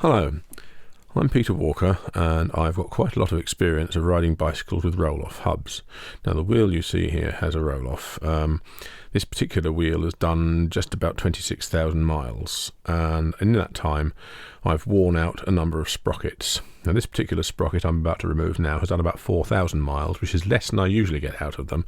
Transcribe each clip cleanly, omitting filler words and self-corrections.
Hello, I'm Peter Walker and I've got quite a lot of experience of riding bicycles with Rohloff hubs. Now the wheel you see here has a Rohloff. This particular wheel has done just about 26,000 miles, and in that time I've worn out a number of sprockets. Now this particular sprocket I'm about to remove now has done about 4,000 miles, which is less than I usually get out of them,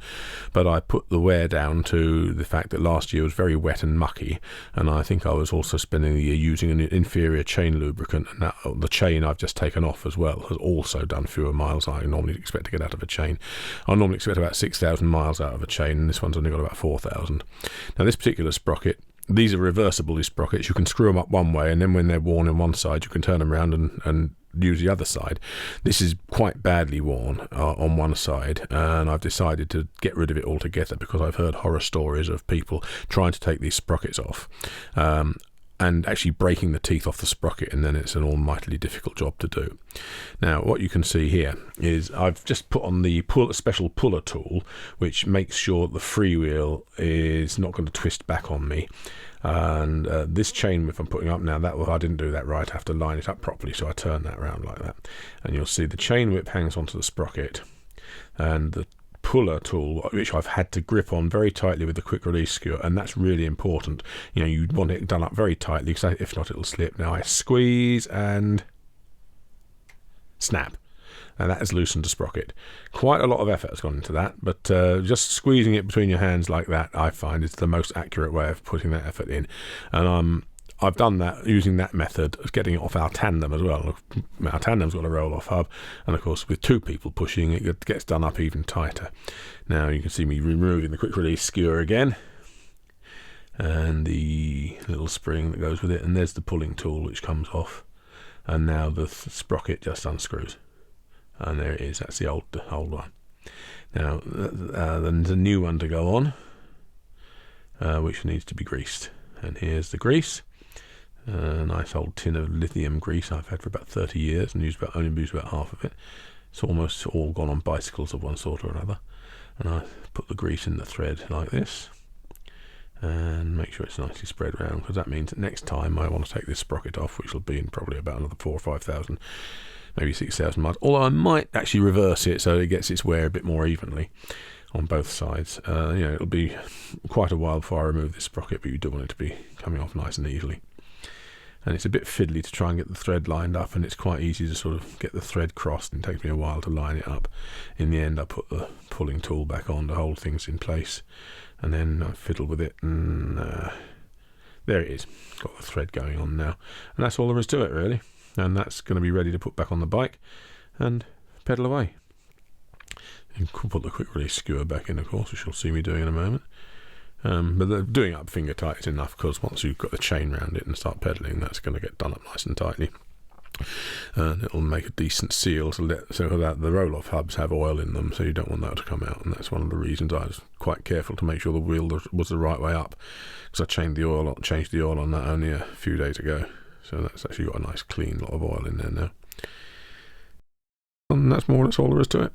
but I put the wear down to the fact that last year was very wet and mucky, and I think I was also spending the year using an inferior chain lubricant, and that, the chain I've just taken off as well has also done fewer miles than I normally expect to get out of a chain. I normally expect about 6,000 miles out of a chain, and this one's only got about 4,000. Now this particular sprocket, these are reversible, these sprockets. You can screw them up one way, and then when they're worn on one side you can turn them around and use the other side. This is quite badly worn on one side, and I've decided to get rid of it altogether because I've heard horror stories of people trying to take these sprockets off and actually breaking the teeth off the sprocket, and then it's an almightily difficult job to do. Now what you can see here is I've just put on the special puller tool, which makes sure the freewheel is not going to twist back on me. And this chain whip I'm putting up now, I didn't do that right. I have to line it up properly, so I turn that around like that, and you'll see the chain whip hangs onto the sprocket, and the puller tool, which I've had to grip on very tightly with the quick release skewer, and that's really important. You know, you want it done up very tightly because if not it'll slip. Now I squeeze and snap, and that has loosened the sprocket. Quite a lot of effort has gone into that, but just squeezing it between your hands like that I find is the most accurate way of putting that effort in, and I've done that using that method of getting it off our tandem as well. Our tandem's got a roll-off hub, and of course with two people pushing it gets done up even tighter. Now you can see me removing the quick release skewer again, and the little spring that goes with it, and there's the pulling tool which comes off, and now the sprocket just unscrews, and there it is. That's the old one. Now there's a new one to go on, which needs to be greased, and here's the grease. A nice old tin of lithium grease I've had for about 30 years and only used about half of it. It's almost all gone on bicycles of one sort or another. And I put the grease in the thread like this and make sure it's nicely spread around, because that means that next time I want to take this sprocket off, which will be in probably about another 4,000 or 5,000, maybe 6,000 miles, although I might actually reverse it so it gets its wear a bit more evenly on both sides. It'll be quite a while before I remove this sprocket, but you do want it to be coming off nice and easily. And it's a bit fiddly to try and get the thread lined up, and it's quite easy to sort of get the thread crossed, and it takes me a while to line it up. In the end I put the pulling tool back on to hold things in place, and then I fiddle with it, and there it is. Got the thread going on now, and that's all there is to it really, and that's going to be ready to put back on the bike and pedal away. And put the quick release skewer back in, of course, which you'll see me doing in a moment. But doing it up finger tight is enough, because once you've got the chain around it and start pedaling, that's going to get done up nice and tightly, and it'll make a decent seal so that the roll-off hubs have oil in them, so you don't want that to come out. And that's one of the reasons I was quite careful to make sure the wheel was the right way up, because I changed the oil on that only a few days ago, so that's actually got a nice clean lot of oil in there now. And that's more or less all there is to it.